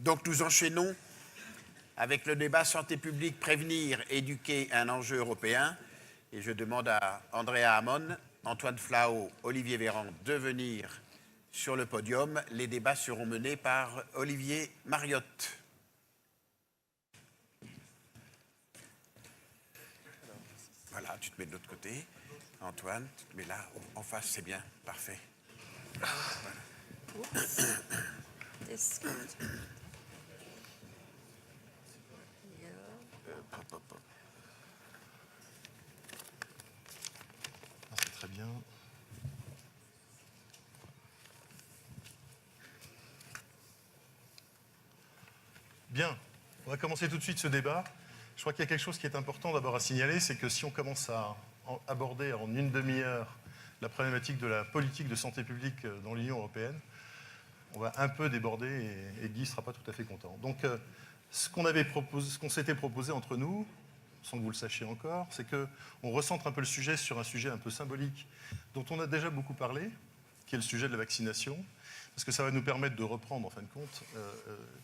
Donc nous enchaînons avec le débat santé publique, prévenir, éduquer un enjeu européen. Et je demande à Andrea Hamon, Antoine Flao, Olivier Véran de venir sur le podium. Les débats seront menés par Olivier Mariotte. Voilà, tu te mets de l'autre côté. Antoine, tu te mets là, en face, c'est bien, parfait. Voilà. C'est très bien. Bien, on va commencer tout de suite ce débat. Je crois qu'il y a quelque chose qui est important d'abord à signaler, c'est que si on commence à aborder en une demi-heure la problématique de la politique de santé publique dans l'Union européenne, on va un peu déborder et Guy ne sera pas tout à fait content. Donc, ce qu'on s'était proposé entre nous, sans que vous le sachiez encore, c'est qu'on recentre un peu le sujet sur un sujet un peu symbolique dont on a déjà beaucoup parlé, qui est le sujet de la vaccination, parce que ça va nous permettre de reprendre, en fin de compte,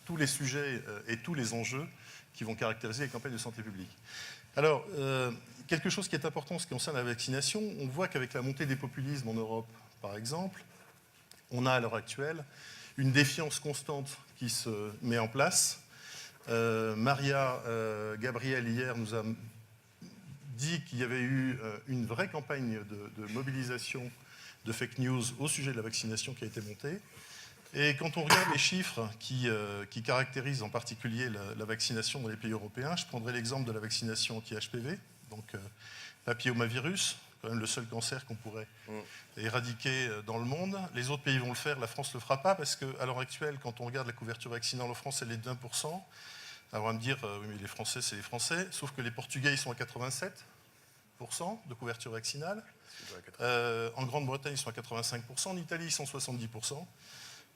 tous les sujets et tous les enjeux qui vont caractériser les campagnes de santé publique. Alors, quelque chose qui est important en ce qui concerne la vaccination, on voit qu'avec la montée des populismes en Europe, par exemple, on a à l'heure actuelle une défiance constante qui se met en place. Maria Gabriel, hier, nous a dit qu'il y avait eu une vraie campagne de mobilisation de fake news au sujet de la vaccination qui a été montée. Et quand on regarde les chiffres qui caractérisent en particulier la vaccination dans les pays européens, je prendrai l'exemple de la vaccination anti-HPV, donc papillomavirus, quand même le seul cancer qu'on pourrait éradiquer dans le monde. Les autres pays vont le faire, la France ne le fera pas, parce qu'à l'heure actuelle, quand on regarde la couverture vaccinale en France, elle est de 20%. Alors on va me dire, oui, mais les Français, c'est les Français, sauf que les Portugais, ils sont à 87% de couverture vaccinale. En Grande-Bretagne, ils sont à 85%, en Italie, ils sont à 70%.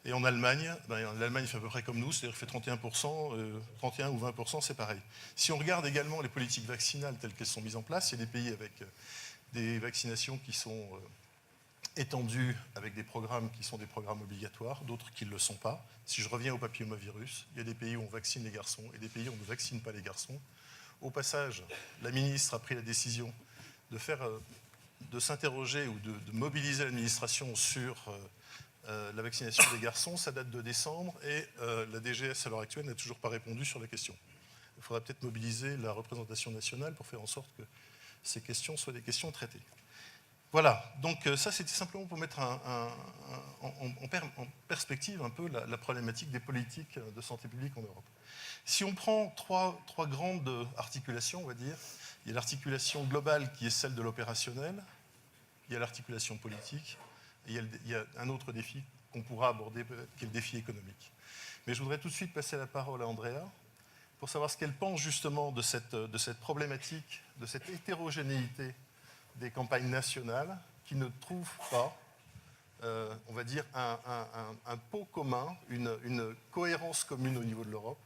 Et en Allemagne, l'Allemagne fait à peu près comme nous, c'est-à-dire fait 31%, 31 ou 20%, c'est pareil. Si on regarde également les politiques vaccinales telles qu'elles sont mises en place, il y a des pays avec des vaccinations qui sont étendues avec des programmes qui sont des programmes obligatoires, d'autres qui ne le sont pas. Si je reviens au papillomavirus, il y a des pays où on vaccine les garçons et des pays où on ne vaccine pas les garçons. Au passage, la ministre a pris la décision de s'interroger ou de mobiliser l'administration sur la vaccination des garçons. Ça date de décembre et la DGS à l'heure actuelle n'a toujours pas répondu sur la question. Il faudra peut-être mobiliser la représentation nationale pour faire en sorte que ces questions soient des questions traitées. Voilà, donc ça c'était simplement pour mettre en perspective un peu la problématique des politiques de santé publique en Europe. Si on prend trois grandes articulations, on va dire, il y a l'articulation globale qui est celle de l'opérationnel, il y a l'articulation politique, et il y a un autre défi qu'on pourra aborder, qui est le défi économique. Mais je voudrais tout de suite passer la parole à Andrea pour savoir ce qu'elle pense justement de cette problématique, de cette hétérogénéité des campagnes nationales qui ne trouvent pas, on va dire, un pot commun, une cohérence commune au niveau de l'Europe.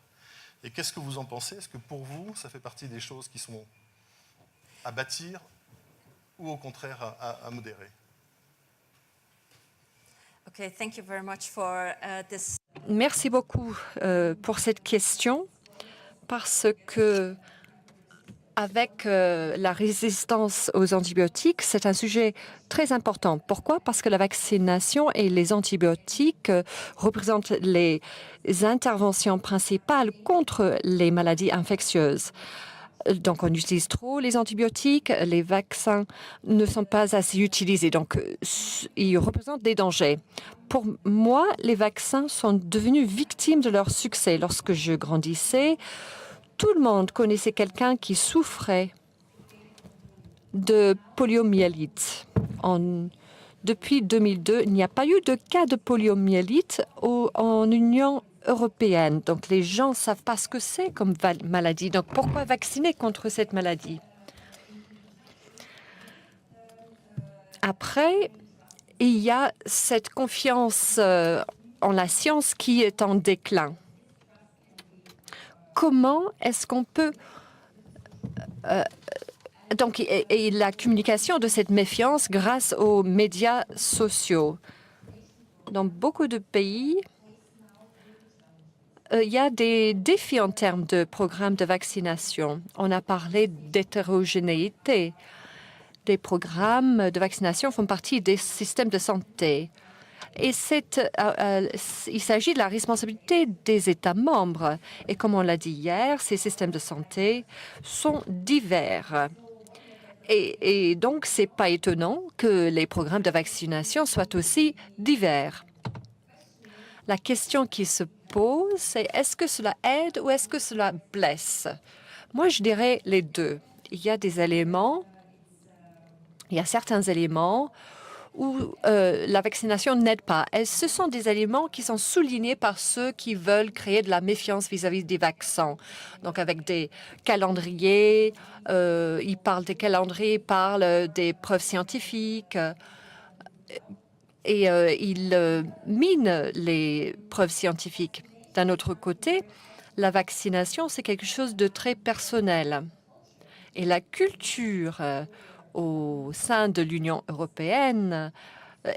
Et qu'est-ce que vous en pensez? Est-ce que pour vous, ça fait partie des choses qui sont à bâtir ou au contraire à modérer? Okay, thank you very much for this. Merci beaucoup pour cette question, parce que avec la résistance aux antibiotiques, c'est un sujet très important. Pourquoi? Parce que la vaccination et les antibiotiques représentent les interventions principales contre les maladies infectieuses. Donc, on utilise trop les antibiotiques, les vaccins ne sont pas assez utilisés, donc ils représentent des dangers. Pour moi, les vaccins sont devenus victimes de leur succès. Lorsque je grandissais, tout le monde connaissait quelqu'un qui souffrait de poliomyélite. Depuis 2002, il n'y a pas eu de cas de poliomyélite en Union européenne. Donc, les gens ne savent pas ce que c'est comme maladie. Donc, pourquoi vacciner contre cette maladie? Après, il y a cette confiance en la science qui est en déclin. Comment est-ce qu'on peut... et la communication de cette méfiance grâce aux médias sociaux. Dans beaucoup de pays, il y a des défis en termes de programmes de vaccination. On a parlé d'hétérogénéité. Des programmes de vaccination font partie des systèmes de santé. Et il s'agit de la responsabilité des États membres. Et comme on l'a dit hier, ces systèmes de santé sont divers. Et donc, ce n'est pas étonnant que les programmes de vaccination soient aussi divers. La question qui se pose, c'est est-ce que cela aide ou est-ce que cela blesse? Moi, je dirais les deux. Il y a certains éléments où la vaccination n'aide pas. Et ce sont des éléments qui sont soulignés par ceux qui veulent créer de la méfiance vis-à-vis des vaccins. Donc, avec des calendriers, ils parlent des calendriers, ils parlent des preuves scientifiques. Et ils minent les preuves scientifiques. D'un autre côté, la vaccination, c'est quelque chose de très personnel. Et la culture au sein de l'Union européenne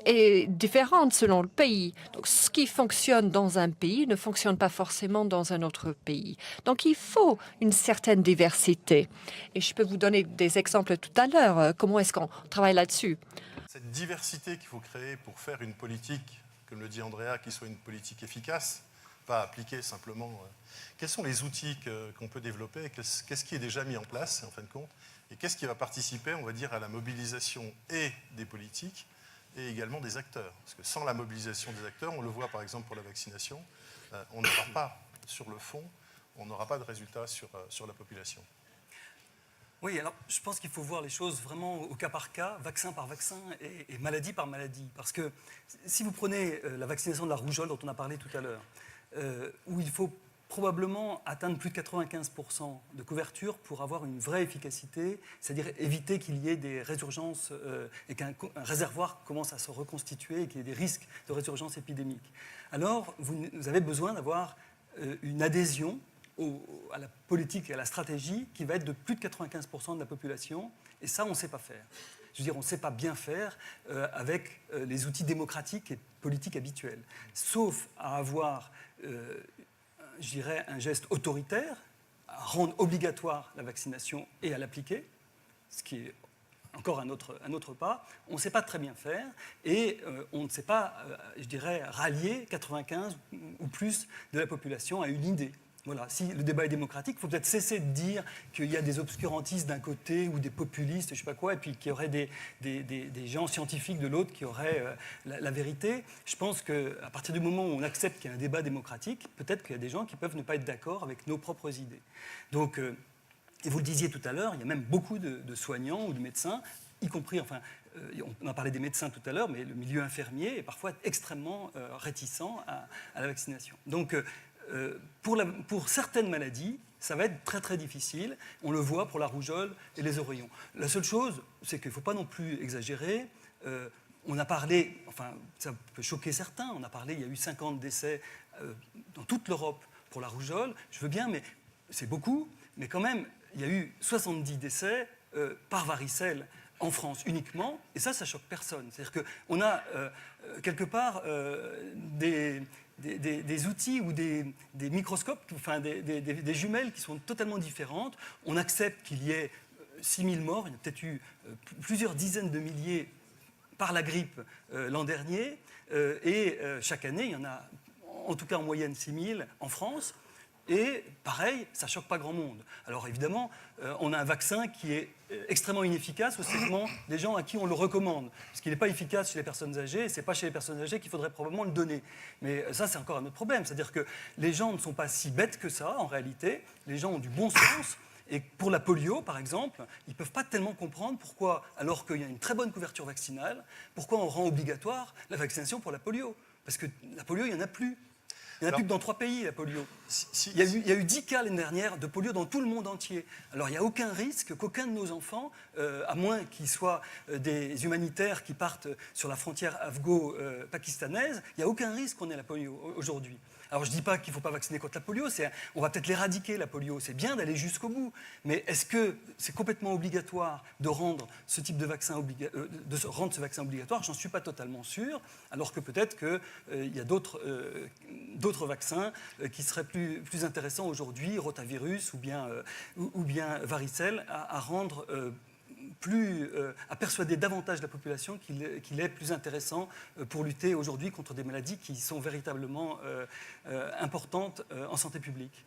est différente selon le pays. Donc, ce qui fonctionne dans un pays ne fonctionne pas forcément dans un autre pays. Donc, il faut une certaine diversité. Et je peux vous donner des exemples tout à l'heure. Comment est-ce qu'on travaille là-dessus? Cette diversité qu'il faut créer pour faire une politique, comme le dit Andrea, qui soit une politique efficace, pas appliquée simplement. Quels sont les outils qu'on peut développer? Qu'est-ce qui est déjà mis en place, en fin de compte? Et qu'est-ce qui va participer, on va dire, à la mobilisation et des politiques et également des acteurs? Parce que sans la mobilisation des acteurs, on le voit par exemple pour la vaccination, on n'aura pas, sur le fond, on n'aura pas de résultats sur la population. Oui, alors je pense qu'il faut voir les choses vraiment au cas par cas, vaccin par vaccin et maladie par maladie. Parce que si vous prenez la vaccination de la rougeole dont on a parlé tout à l'heure, où il faut probablement atteindre plus de 95% de couverture pour avoir une vraie efficacité, c'est-à-dire éviter qu'il y ait des résurgences et qu'un réservoir commence à se reconstituer et qu'il y ait des risques de résurgence épidémique. Alors, vous avez besoin d'avoir une adhésion à la politique et à la stratégie qui va être de plus de 95% de la population, et ça, on ne sait pas faire. Je veux dire, on ne sait pas bien faire avec les outils démocratiques et politiques habituels, sauf à avoir, je dirais, un geste autoritaire, à rendre obligatoire la vaccination et à l'appliquer, ce qui est encore un autre pas. On ne sait pas très bien faire et on ne sait pas, je dirais, rallier 95 ou plus de la population à une idée. Voilà, si le débat est démocratique, il faut peut-être cesser de dire qu'il y a des obscurantistes d'un côté ou des populistes, je ne sais pas quoi, et puis qu'il y aurait des gens scientifiques de l'autre qui auraient la vérité. Je pense qu'à partir du moment où on accepte qu'il y a un débat démocratique, peut-être qu'il y a des gens qui peuvent ne pas être d'accord avec nos propres idées. Donc, et vous le disiez tout à l'heure, il y a même beaucoup de soignants ou de médecins, y compris, enfin, on a parlé des médecins tout à l'heure, mais le milieu infirmier est parfois extrêmement réticent à la vaccination. Donc, pour certaines maladies, ça va être très très difficile. On le voit pour la rougeole et les oreillons. La seule chose, c'est qu'il ne faut pas non plus exagérer. On a parlé, enfin ça peut choquer certains, on a parlé, il y a eu 50 décès dans toute l'Europe pour la rougeole. Je veux bien, mais c'est beaucoup. Mais quand même, il y a eu 70 décès par varicelle en France uniquement, et ça choque personne. C'est-à-dire qu'on a quelque part des outils ou des microscopes, enfin des jumelles qui sont totalement différentes. On accepte qu'il y ait 6000 morts, il y a peut-être eu plusieurs dizaines de milliers par la grippe l'an dernier, et chaque année, il y en a en tout cas en moyenne 6000 en France. Et pareil, ça ne choque pas grand monde. Alors évidemment, on a un vaccin qui est extrêmement inefficace au segment des gens à qui on le recommande. Parce qu'il n'est pas efficace chez les personnes âgées, et ce n'est pas chez les personnes âgées qu'il faudrait probablement le donner. Mais ça, c'est encore un autre problème. C'est-à-dire que les gens ne sont pas si bêtes que ça, en réalité. Les gens ont du bon sens. Et pour la polio, par exemple, ils ne peuvent pas tellement comprendre pourquoi, alors qu'il y a une très bonne couverture vaccinale, pourquoi on rend obligatoire la vaccination pour la polio. Parce que la polio, il n'y en a plus. Il n'y en a plus que dans 3 pays, la polio. Il y a eu 10 cas l'année dernière de polio dans tout le monde entier. Alors, il n'y a aucun risque qu'aucun de nos enfants, à moins qu'ils soient des humanitaires qui partent sur la frontière afgho-pakistanaise, il n'y a aucun risque qu'on ait la polio aujourd'hui. Alors je ne dis pas qu'il ne faut pas vacciner contre la polio, on va peut-être l'éradiquer la polio, c'est bien d'aller jusqu'au bout, mais est-ce que c'est complètement obligatoire de rendre ce type de vaccin rendre ce vaccin obligatoire? J'en suis pas totalement sûr, alors que peut-être qu'il y a d'autres vaccins qui seraient plus intéressants aujourd'hui, rotavirus ou bien varicelle, à rendre à persuader davantage la population qu'il est plus intéressant pour lutter aujourd'hui contre des maladies qui sont véritablement importantes en santé publique.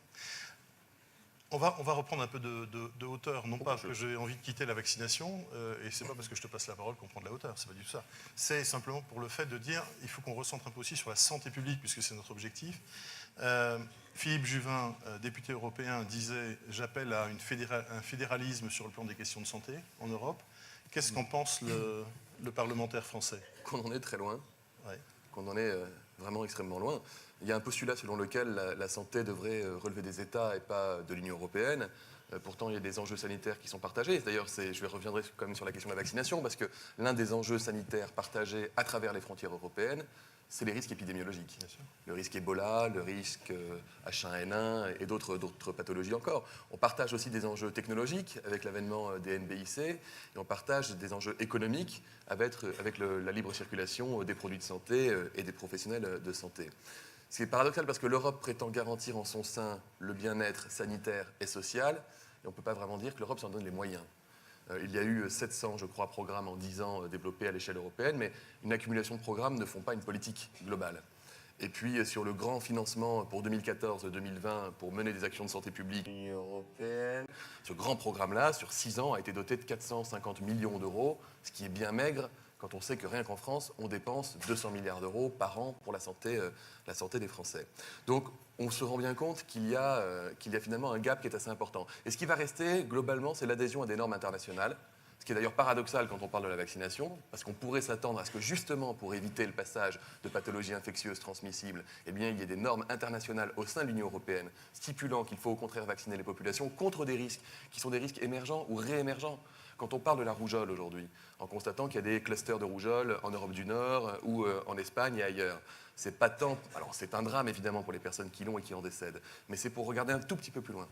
On va reprendre un peu de hauteur, non pas que j'ai envie de quitter la vaccination, et c'est pas parce que je te passe la parole qu'on prend de la hauteur, c'est pas du tout ça. C'est simplement pour le fait de dire, il faut qu'on recentre un peu aussi sur la santé publique, puisque c'est notre objectif. Philippe Juvin, député européen, disait « J'appelle à un fédéralisme sur le plan des questions de santé en Europe ». Qu'est-ce qu'en pense le parlementaire français? Qu'on en est très loin, Ouais. qu'on en est vraiment extrêmement loin. Il y a un postulat selon lequel la santé devrait relever des États et pas de l'Union européenne. Pourtant, il y a des enjeux sanitaires qui sont partagés. D'ailleurs, je reviendrai quand même sur la question de la vaccination, parce que l'un des enjeux sanitaires partagés à travers les frontières européennes, c'est les risques épidémiologiques. Bien sûr. Le risque Ebola, le risque H1N1 et d'autres pathologies encore. On partage aussi des enjeux technologiques avec l'avènement des NBIC, et on partage des enjeux économiques avec la libre circulation des produits de santé et des professionnels de santé. C'est paradoxal parce que l'Europe prétend garantir en son sein le bien-être sanitaire et social, et on ne peut pas vraiment dire que l'Europe s'en donne les moyens. Il y a eu 700, je crois, programmes en 10 ans développés à l'échelle européenne, mais une accumulation de programmes ne font pas une politique globale. Et puis, sur le grand financement pour 2014-2020 pour mener des actions de santé publique l'Union européenne, ce grand programme-là, sur 6 ans, a été doté de 450 millions d'euros, ce qui est bien maigre quand on sait que rien qu'en France, on dépense 200 milliards d'euros par an pour la santé des Français. Donc, on se rend bien compte qu'il y a finalement un gap qui est assez important. Et ce qui va rester, globalement, c'est l'adhésion à des normes internationales, ce qui est d'ailleurs paradoxal quand on parle de la vaccination, parce qu'on pourrait s'attendre à ce que, justement, pour éviter le passage de pathologies infectieuses transmissibles, eh bien, il y ait des normes internationales au sein de l'Union européenne stipulant qu'il faut au contraire vacciner les populations contre des risques qui sont des risques émergents ou réémergents. Quand on parle de la rougeole aujourd'hui, en constatant qu'il y a des clusters de rougeole en Europe du Nord ou en Espagne et ailleurs, c'est pas tant. Alors c'est un drame évidemment pour les personnes qui l'ont et qui en décèdent, mais c'est pour regarder un tout petit peu plus loin.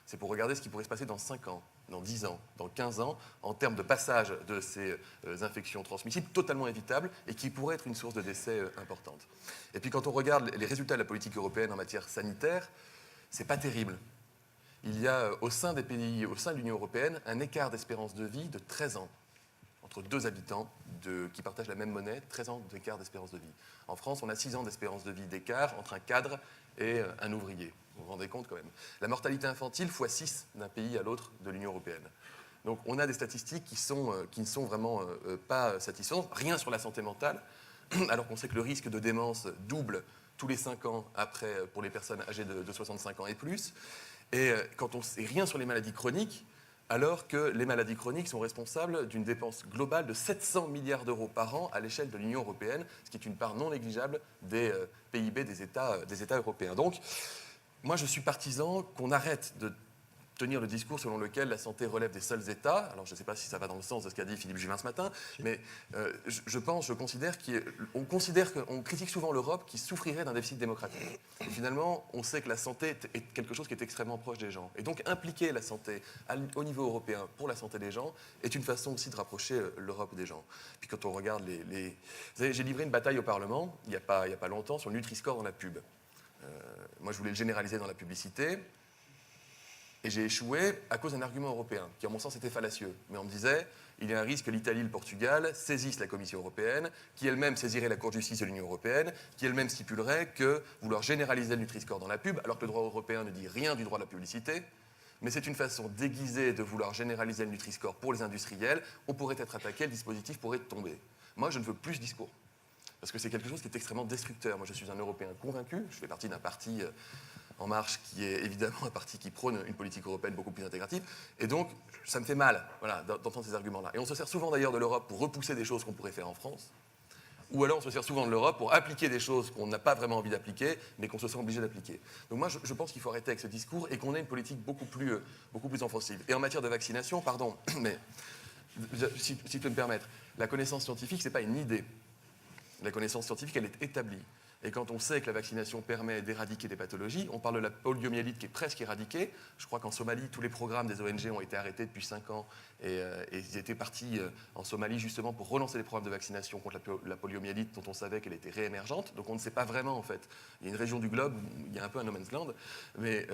C'est pour regarder ce qui pourrait se passer dans 5 ans, dans 10 ans, dans 15 ans, en termes de passage de ces infections transmissibles totalement évitables et qui pourraient être une source de décès importante. Et puis quand on regarde les résultats de la politique européenne en matière sanitaire, c'est pas terrible. Il y a au sein des pays, au sein de l'Union européenne, un écart d'espérance de vie de 13 ans entre deux habitants qui partagent la même monnaie, 13 ans d'écart d'espérance de vie. En France, on a 6 ans d'espérance de vie d'écart entre un cadre et un ouvrier. Vous vous rendez compte quand même. La mortalité infantile x6 d'un pays à l'autre de l'Union européenne. Donc on a des statistiques qui ne sont vraiment pas satisfaisantes. Rien sur la santé mentale, alors qu'on sait que le risque de démence double tous les 5 ans après pour les personnes âgées de 65 ans et plus. Et quand on sait rien sur les maladies chroniques, alors que les maladies chroniques sont responsables d'une dépense globale de 700 milliards d'euros par an à l'échelle de l'Union européenne, ce qui est une part non négligeable des PIB des États européens. Donc, moi, je suis partisan qu'on arrête de tenir le discours selon lequel la santé relève des seuls États. Alors, je ne sais pas si ça va dans le sens de ce qu'a dit Philippe Juvin ce matin, mais on critique souvent l'Europe qui souffrirait d'un déficit démocratique. Et finalement, on sait que la santé est quelque chose qui est extrêmement proche des gens. Et donc, impliquer la santé au niveau européen pour la santé des gens est une façon aussi de rapprocher l'Europe des gens. Puis quand on regarde Vous savez, j'ai livré une bataille au Parlement, il n'y a pas longtemps, sur le Nutri-Score dans la pub. Moi, je voulais le généraliser dans la publicité. Et j'ai échoué à cause d'un argument européen, qui à mon sens était fallacieux. Mais on me disait, il y a un risque que l'Italie et le Portugal saisissent la Commission européenne, qui elle-même saisirait la Cour de justice de l'Union européenne, qui elle-même stipulerait que vouloir généraliser le Nutri-Score dans la pub, alors que le droit européen ne dit rien du droit de la publicité, mais c'est une façon déguisée de vouloir généraliser le Nutri-Score pour les industriels, on pourrait être attaqué, le dispositif pourrait tomber. Moi, je ne veux plus ce discours, parce que c'est quelque chose qui est extrêmement destructeur. Moi, je suis un Européen convaincu, je fais partie d'un parti En Marche, qui est évidemment un parti qui prône une politique européenne beaucoup plus intégrative. Et donc, ça me fait mal d'entendre ces arguments-là. Et on se sert souvent d'ailleurs de l'Europe pour repousser des choses qu'on pourrait faire en France. Ou alors on se sert souvent de l'Europe pour appliquer des choses qu'on n'a pas vraiment envie d'appliquer, mais qu'on se sent obligé d'appliquer. Donc moi, je pense qu'il faut arrêter avec ce discours et qu'on ait une politique beaucoup plus offensive. Et en matière de vaccination, pardon, mais si tu peux me permettre, la connaissance scientifique, ce n'est pas une idée. La connaissance scientifique, elle est établie. Et quand on sait que la vaccination permet d'éradiquer des pathologies, on parle de la poliomyélite qui est presque éradiquée. Je crois qu'en Somalie, tous les programmes des ONG ont été arrêtés depuis 5 ans et ils étaient partis en Somalie justement pour relancer les programmes de vaccination contre la poliomyélite dont on savait qu'elle était réémergente. Donc on ne sait pas vraiment en fait. Il y a une région du globe où il y a un peu un no man's land, mais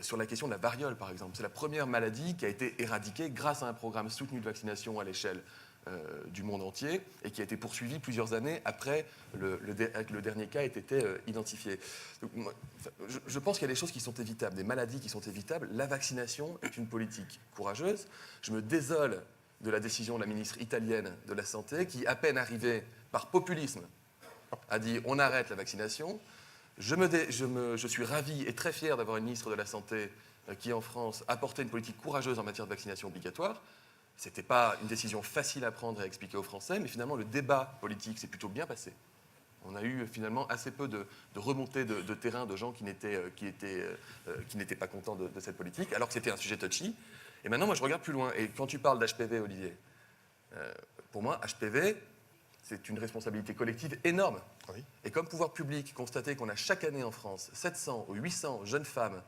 sur la question de la variole par exemple, c'est la première maladie qui a été éradiquée grâce à un programme soutenu de vaccination à l'échelle du monde entier et qui a été poursuivi plusieurs années après le dernier cas ait été identifié. Donc, je pense qu'il y a des choses qui sont évitables, des maladies qui sont évitables. La vaccination est une politique courageuse. Je me désole de la décision de la ministre italienne de la Santé qui, à peine arrivée par populisme, a dit on arrête la vaccination. Je suis ravi et très fier d'avoir une ministre de la Santé qui, en France, a porté une politique courageuse en matière de vaccination obligatoire. Ce n'était pas une décision facile à prendre et à expliquer aux Français, mais finalement, le débat politique s'est plutôt bien passé. On a eu finalement assez peu de remontées de terrain de gens qui n'étaient pas contents de cette politique, alors que c'était un sujet touchy. Et maintenant, moi, je regarde plus loin. Et quand tu parles d'HPV, Olivier, pour moi, HPV, c'est une responsabilité collective énorme. Oui. Et comme pouvoir public, constater qu'on a chaque année en France 700 ou 800 jeunes femmes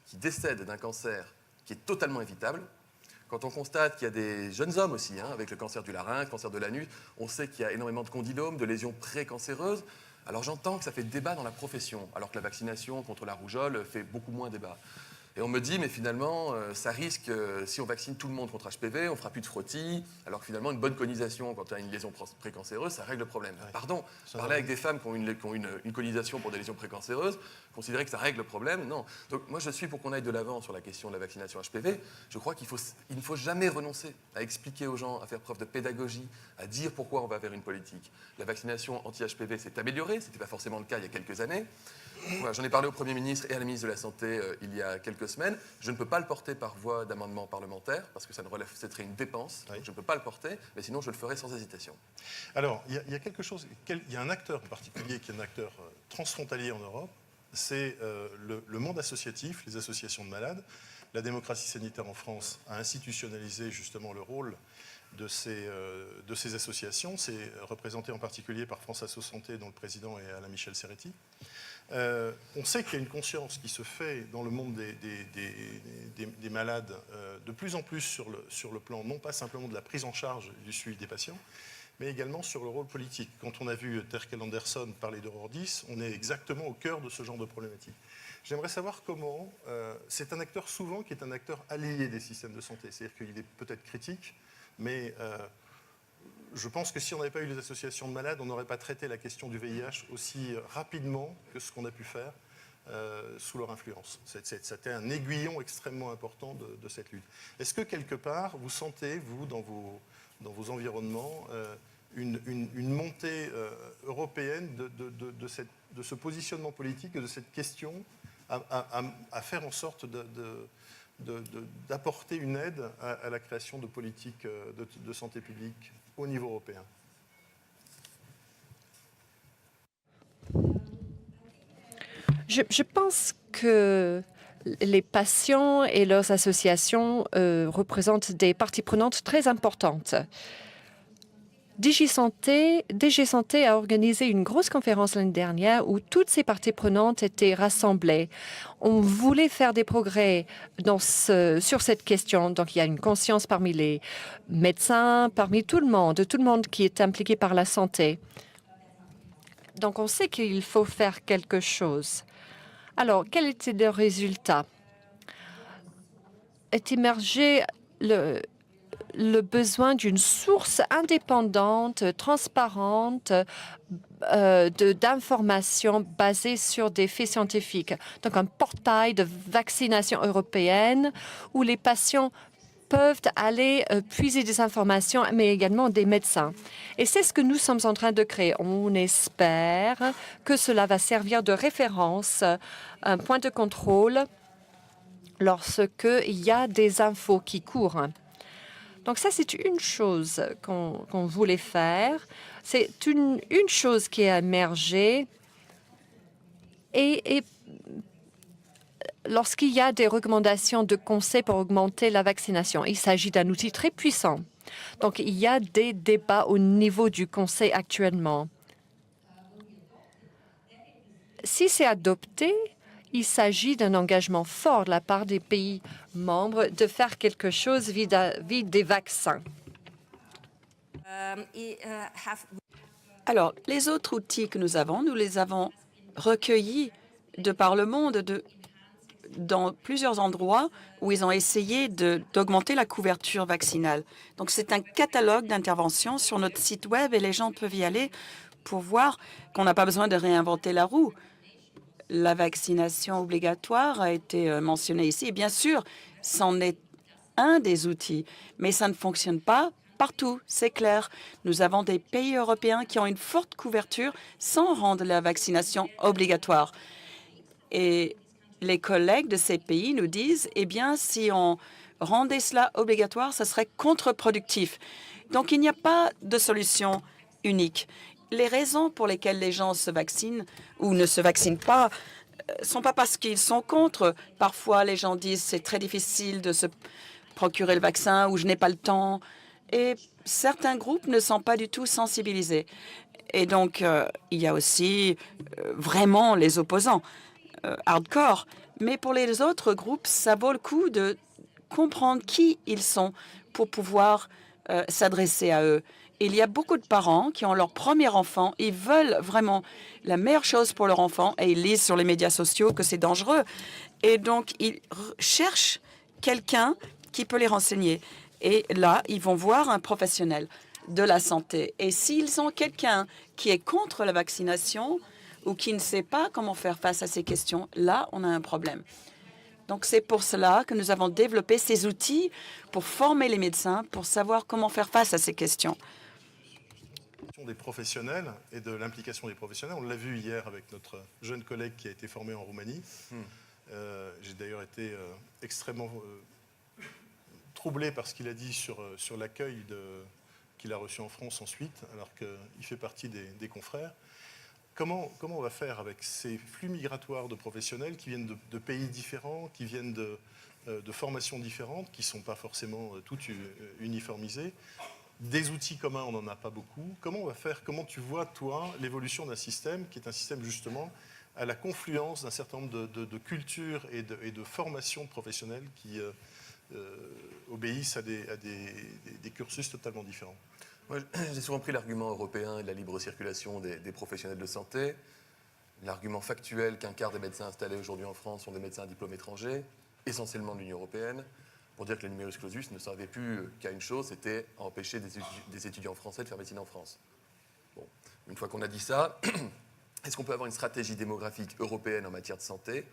qui décèdent d'un cancer qui est totalement évitable. Quand on constate qu'il y a des jeunes hommes aussi, avec le cancer du larynx, cancer de l'anus, on sait qu'il y a énormément de condylomes, de lésions précancéreuses. Alors j'entends que ça fait débat dans la profession, alors que la vaccination contre la rougeole fait beaucoup moins débat. Et on me dit, mais finalement, ça risque, si on vaccine tout le monde contre HPV, on ne fera plus de frottis, alors que finalement, une bonne conisation quand tu as une lésion précancéreuse, ça règle le problème. Ouais. Pardon, parler avec des femmes qui ont une conisation pour des lésions précancéreuses, considérer que ça règle le problème, non. Donc moi, je suis pour qu'on aille de l'avant sur la question de la vaccination HPV. Je crois qu'il ne faut jamais renoncer à expliquer aux gens, à faire preuve de pédagogie, à dire pourquoi on va vers une politique. La vaccination anti-HPV s'est améliorée, ce n'était pas forcément le cas il y a quelques années. Voilà, j'en ai parlé au Premier ministre et à la ministre de la Santé il y a quelques semaines. Je ne peux pas le porter par voie d'amendement parlementaire parce que ça serait une dépense. Oui. Je ne peux pas le porter, mais sinon je le ferai sans hésitation. Alors, il y a quelque chose, il y a un acteur en particulier qui est un acteur transfrontalier en Europe, c'est le monde associatif, les associations de malades. La démocratie sanitaire en France a institutionnalisé justement le rôle de ces associations. C'est représenté en particulier par France Asso Santé, dont le président est Alain Michel Serretti. On sait qu'il y a une conscience qui se fait dans le monde des malades de plus en plus sur le plan, non pas simplement de la prise en charge du suivi des patients, mais également sur le rôle politique. Quand on a vu Terkel Anderson parler d'Aurore 10, on est exactement au cœur de ce genre de problématique. J'aimerais savoir comment, c'est un acteur souvent qui est un acteur allié des systèmes de santé, c'est-à-dire qu'il est peut-être critique, mais je pense que si on n'avait pas eu les associations de malades, on n'aurait pas traité la question du VIH aussi rapidement que ce qu'on a pu faire sous leur influence. C'était un aiguillon extrêmement important de cette lutte. Est-ce que quelque part, vous sentez, vous, dans vos environnements, une montée européenne de ce positionnement politique et de cette question à faire en sorte d'apporter une aide à la création de politiques de santé publique au niveau européen? Je pense que les patients et leurs associations représentent des parties prenantes très importantes. DG Santé a organisé une grosse conférence l'année dernière où toutes ces parties prenantes étaient rassemblées. On voulait faire des progrès sur cette question. Donc, il y a une conscience parmi les médecins, parmi tout le monde qui est impliqué par la santé. Donc, on sait qu'il faut faire quelque chose. Alors, quel était le résultat? Est émergé le besoin d'une source indépendante, transparente, d'informations basées sur des faits scientifiques. Donc un portail de vaccination européenne où les patients peuvent aller puiser des informations, mais également des médecins. Et c'est ce que nous sommes en train de créer. On espère que cela va servir de référence, un point de contrôle lorsqu'il y a des infos qui courent. Donc ça, c'est une chose qu'on voulait faire. C'est une chose qui a émergé. Et lorsqu'il y a des recommandations de conseil pour augmenter la vaccination, il s'agit d'un outil très puissant. Donc il y a des débats au niveau du conseil actuellement. si c'est adopté, il s'agit d'un engagement fort de la part des pays membres de faire quelque chose vis-à-vis des vaccins. Alors, les autres outils que nous les avons recueillis de par le monde, dans plusieurs endroits où ils ont essayé d'augmenter la couverture vaccinale. Donc, c'est un catalogue d'interventions sur notre site Web et les gens peuvent y aller pour voir qu'on n'a pas besoin de réinventer la roue. La vaccination obligatoire a été mentionnée ici. Et bien sûr, c'en est un des outils, mais ça ne fonctionne pas partout, c'est clair. Nous avons des pays européens qui ont une forte couverture sans rendre la vaccination obligatoire. Et les collègues de ces pays nous disent, eh bien, si on rendait cela obligatoire, ça serait contre-productif. Donc, il n'y a pas de solution unique. Les raisons pour lesquelles les gens se vaccinent ou ne se vaccinent pas sont pas parce qu'ils sont contre. Parfois, les gens disent c'est très difficile de se procurer le vaccin ou je n'ai pas le temps. Et certains groupes ne sont pas du tout sensibilisés. Et donc, il y a aussi vraiment les opposants, hardcore. Mais pour les autres groupes, ça vaut le coup de comprendre qui ils sont pour pouvoir s'adresser à eux. Il y a beaucoup de parents qui ont leur premier enfant, ils veulent vraiment la meilleure chose pour leur enfant et ils lisent sur les médias sociaux que c'est dangereux. Et donc, ils cherchent quelqu'un qui peut les renseigner. Et là, ils vont voir un professionnel de la santé. Et s'ils ont quelqu'un qui est contre la vaccination ou qui ne sait pas comment faire face à ces questions, là, on a un problème. Donc, c'est pour cela que nous avons développé ces outils pour former les médecins, pour savoir comment faire face à ces questions. Des professionnels et de l'implication des professionnels. On l'a vu hier avec notre jeune collègue qui a été formé en Roumanie. J'ai d'ailleurs été extrêmement troublé par ce qu'il a dit sur l'accueil qu'il a reçu en France ensuite, alors qu'il fait partie des confrères. Comment on va faire avec ces flux migratoires de professionnels qui viennent de pays différents, qui viennent de formations différentes, qui ne sont pas forcément toutes uniformisées? Des outils communs, on n'en a pas beaucoup. Comment on va faire? Comment tu vois, toi, l'évolution d'un système qui est un système justement à la confluence d'un certain nombre de cultures et de formations professionnelles qui obéissent à des cursus totalement différents? Moi, j'ai souvent pris l'argument européen et de la libre circulation des professionnels de santé. L'argument factuel qu'un quart des médecins installés aujourd'hui en France sont des médecins à diplôme étranger, essentiellement de l'Union européenne, pour dire que le numerus clausus ne servait plus qu'à une chose, c'était à empêcher des étudiants français de faire médecine en France. Bon, une fois qu'on a dit ça, est-ce qu'on peut avoir une stratégie démographique européenne en matière de santé?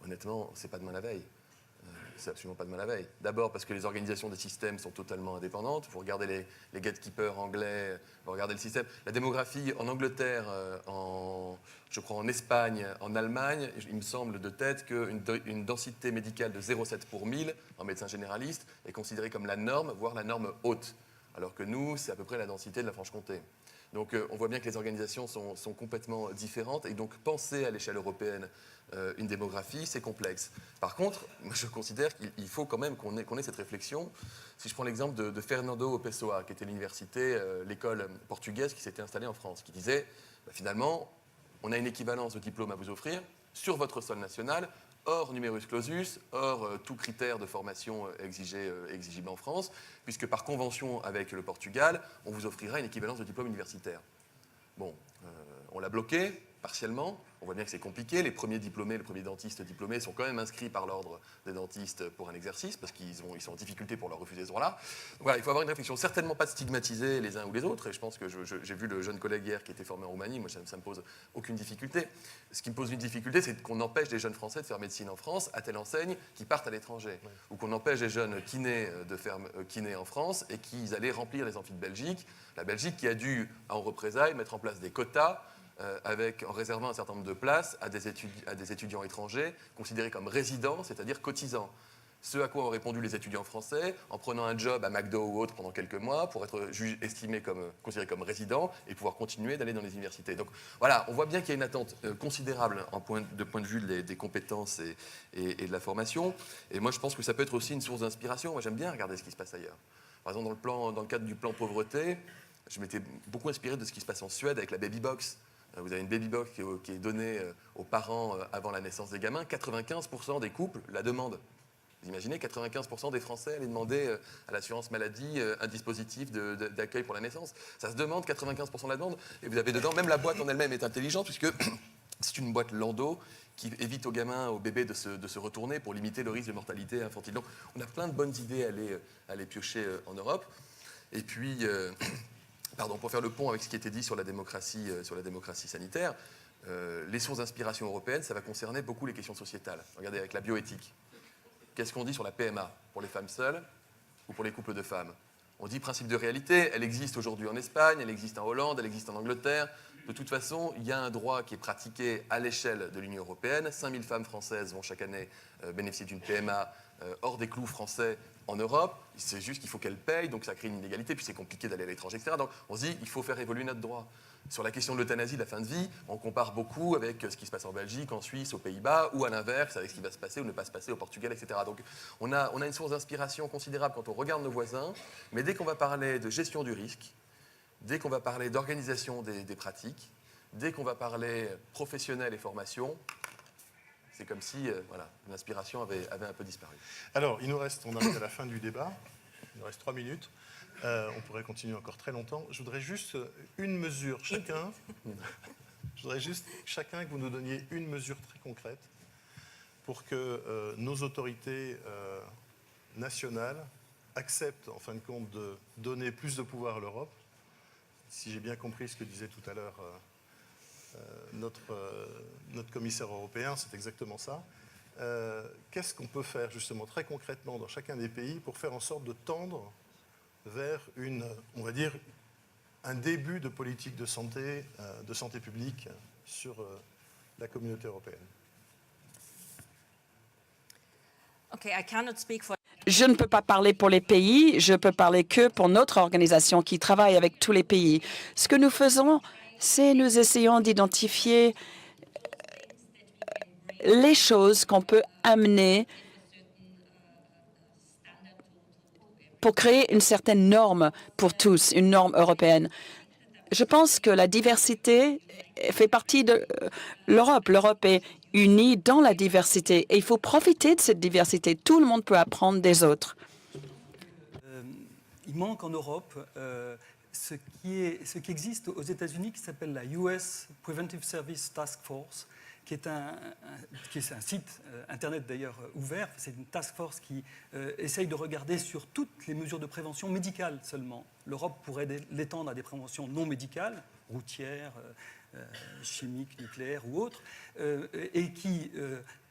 Honnêtement, c'est pas demain la veille. C'est absolument pas demain la veille. D'abord parce que les organisations des systèmes sont totalement indépendantes. Vous regardez les gatekeepers anglais, vous regardez le système. La démographie en Angleterre, je crois en Espagne, en Allemagne, il me semble de tête qu'une densité médicale de 0,7 pour 1000 en médecin généraliste est considérée comme la norme, voire la norme haute. Alors que nous, c'est à peu près la densité de la Franche-Comté. Donc on voit bien que les organisations sont complètement différentes et donc penser à l'échelle européenne une démographie, c'est complexe. Par contre, moi, je considère qu'il faut quand même qu'on ait cette réflexion. Si je prends l'exemple de Fernando Pessoa, qui était l'université, l'école portugaise qui s'était installée en France, qui disait finalement, on a une équivalence de diplôme à vous offrir sur votre sol national, hors numerus clausus, hors tout critère de formation exigible en France, puisque par convention avec le Portugal, on vous offrira une équivalence de diplôme universitaire. Bon, on l'a bloqué partiellement. On voit bien que c'est compliqué. Les premiers dentistes diplômés sont quand même inscrits par l'ordre des dentistes pour un exercice parce qu'ils sont en difficulté pour leur refuser ce droit-là. Voilà, il faut avoir une réflexion. Certainement pas de stigmatiser les uns ou les autres. Et je pense que j'ai vu le jeune collègue hier qui était formé en Roumanie. Moi, ça ne me pose aucune difficulté. Ce qui me pose une difficulté, c'est qu'on empêche des jeunes Français de faire médecine en France à telle enseigne qu'ils partent à l'étranger. Oui. Ou qu'on empêche des jeunes kinés de faire kiné en France et qu'ils allaient remplir les amphis de Belgique. La Belgique qui a dû, en représailles, mettre en place des quotas en réservant un certain nombre de places à des étudiants étrangers considérés comme résidents, c'est-à-dire cotisants. Ce à quoi ont répondu les étudiants français en prenant un job à McDo ou autre pendant quelques mois pour être considérés comme résidents et pouvoir continuer d'aller dans les universités. Donc voilà, on voit bien qu'il y a une attente considérable de point de vue des compétences et de la formation. Et moi, je pense que ça peut être aussi une source d'inspiration. Moi, j'aime bien regarder ce qui se passe ailleurs. Par exemple, dans le cadre du plan pauvreté, je m'étais beaucoup inspiré de ce qui se passe en Suède avec la baby box. Vous avez une baby box qui est donnée aux parents avant la naissance des gamins. 95% des couples la demandent. Vous imaginez, 95% des Français allaient demander à l'assurance maladie un dispositif d'accueil pour la naissance. Ça se demande, 95% de la demande. Et vous avez dedans, même la boîte en elle-même est intelligente, puisque c'est une boîte Landau qui évite aux gamins, aux bébés de se retourner pour limiter le risque de mortalité infantile. Donc on a plein de bonnes idées à aller piocher en Europe. Et puis, pour faire le pont avec ce qui était dit sur la démocratie sanitaire, les sources d'inspiration européennes, ça va concerner beaucoup les questions sociétales. Regardez, avec la bioéthique. Qu'est-ce qu'on dit sur la PMA pour les femmes seules ou pour les couples de femmes? On dit principe de réalité, elle existe aujourd'hui en Espagne, elle existe en Hollande, elle existe en Angleterre. De toute façon, il y a un droit qui est pratiqué à l'échelle de l'Union européenne. 5000 femmes françaises vont chaque année bénéficier d'une PMA hors des clous français en Europe. C'est juste qu'il faut qu'elles payent, donc ça crée une inégalité, puis c'est compliqué d'aller à l'étranger, etc. Donc on se dit, il faut faire évoluer notre droit. Sur la question de l'euthanasie, de la fin de vie, on compare beaucoup avec ce qui se passe en Belgique, en Suisse, aux Pays-Bas, ou à l'inverse, avec ce qui va se passer ou ne pas se passer au Portugal, etc. Donc on a une source d'inspiration considérable quand on regarde nos voisins, mais dès qu'on va parler de gestion du risque, dès qu'on va parler d'organisation des pratiques, dès qu'on va parler professionnel et formation, c'est comme si l'inspiration avait un peu disparu. Alors, on arrive à la fin du débat. Il nous reste 3 minutes. On pourrait continuer encore très longtemps. Je voudrais juste une mesure chacun. Je voudrais juste chacun que vous nous donniez une mesure très concrète pour que nos autorités nationales acceptent, en fin de compte, de donner plus de pouvoir à l'Europe. Si j'ai bien compris ce que disait tout à l'heure notre commissaire européen, c'est exactement ça. Qu'est-ce qu'on peut faire justement très concrètement dans chacun des pays pour faire en sorte de tendre vers on va dire, un début de politique de santé publique sur la communauté européenne? Okay, I cannot speak for Je ne peux pas parler pour les pays, je peux parler que pour notre organisation qui travaille avec tous les pays. Ce que nous faisons, c'est nous essayons d'identifier les choses qu'on peut amener pour créer une certaine norme pour tous, une norme européenne. Je pense que la diversité fait partie de l'Europe. L'Europe est unie dans la diversité et il faut profiter de cette diversité. Tout le monde peut apprendre des autres. Il manque en Europe ce qui existe aux États-Unis qui s'appelle la US Preventive Service Task Force, qui est un site Internet d'ailleurs ouvert. C'est une task force qui essaye de regarder sur toutes les mesures de prévention médicale seulement. L'Europe pourrait l'étendre à des préventions non médicales, routières, chimiques, nucléaires ou autres, et qui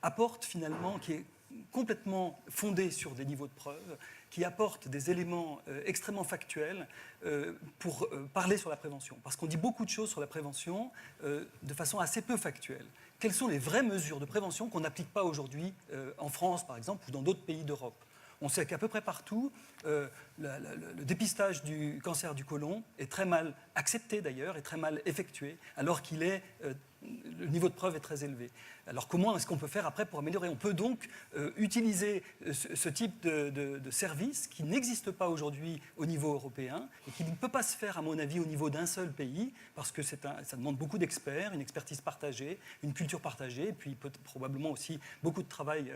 apporte finalement, qui est complètement fondée sur des niveaux de preuve, qui apporte des éléments extrêmement factuels pour parler sur la prévention. Parce qu'on dit beaucoup de choses sur la prévention de façon assez peu factuelle. Quelles sont les vraies mesures de prévention qu'on n'applique pas aujourd'hui en France, par exemple, ou dans d'autres pays d'Europe? On sait qu'à peu près partout, le dépistage du cancer du côlon est très mal accepté d'ailleurs, et très mal effectué, alors qu'il est... le niveau de preuve est très élevé. Alors comment est-ce qu'on peut faire après pour améliorer? On peut donc utiliser ce type de service qui n'existe pas aujourd'hui au niveau européen et qui ne peut pas se faire, à mon avis, au niveau d'un seul pays, parce que ça demande beaucoup d'experts, une expertise partagée, une culture partagée, et puis probablement aussi beaucoup de travail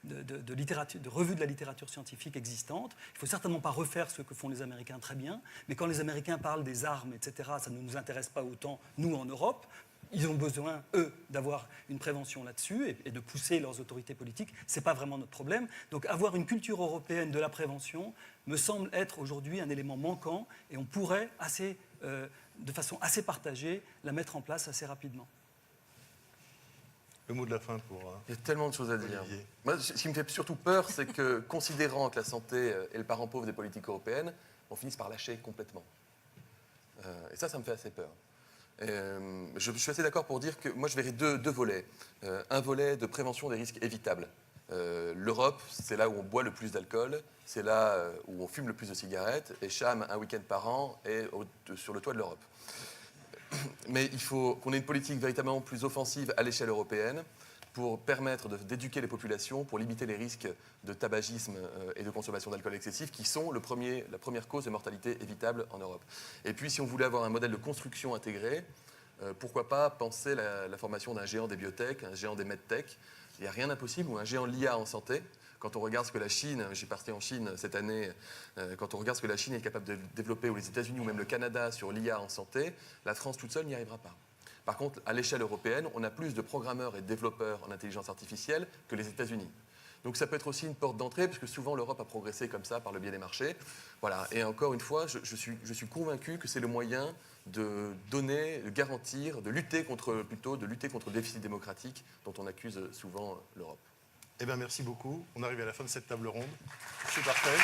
de littérature, de revue de la littérature scientifique existante. Il ne faut certainement pas refaire ce que font les Américains très bien, mais quand les Américains parlent des armes, etc., ça ne nous intéresse pas autant, nous, en Europe. Ils ont besoin, eux, d'avoir une prévention là-dessus et de pousser leurs autorités politiques. Ce n'est pas vraiment notre problème. Donc avoir une culture européenne de la prévention me semble être aujourd'hui un élément manquant et on pourrait, de façon assez partagée, la mettre en place assez rapidement. Le mot de la fin pour... Il y a tellement de choses à dire. Olivier. Moi, ce qui me fait surtout peur, c'est que, considérant que la santé est le parent pauvre des politiques européennes, on finisse par lâcher complètement. Et ça me fait assez peur. Je suis assez d'accord pour dire que moi je verrais deux volets. Un volet de prévention des risques évitables. L'Europe, c'est là où on boit le plus d'alcool, c'est là où on fume le plus de cigarettes, et Cham, un week-end par an, est sur le toit de l'Europe. Mais il faut qu'on ait une politique véritablement plus offensive à l'échelle européenne pour permettre d'éduquer les populations, pour limiter les risques de tabagisme et de consommation d'alcool excessif, qui sont la première cause de mortalité évitable en Europe. Et puis, si on voulait avoir un modèle de construction intégré, Pourquoi pas penser la formation d'un géant des biotech, un géant des medtech? Il n'y a rien d'impossible, ou un géant de l'IA en santé. Quand on regarde ce que la Chine, j'ai parti en Chine cette année, quand on regarde ce que la Chine est capable de développer, ou les États-Unis ou même le Canada sur l'IA en santé, la France toute seule n'y arrivera pas. Par contre, à l'échelle européenne, on a plus de programmeurs et de développeurs en intelligence artificielle que les États-Unis. Donc ça peut être aussi une porte d'entrée, parce que souvent l'Europe a progressé comme ça par le biais des marchés. Voilà. Et encore une fois, je suis convaincu que c'est le moyen de donner, de garantir, de lutter contre le déficit démocratique dont on accuse souvent l'Europe. Eh bien, merci beaucoup. On arrive à la fin de cette table ronde. C'est parfait.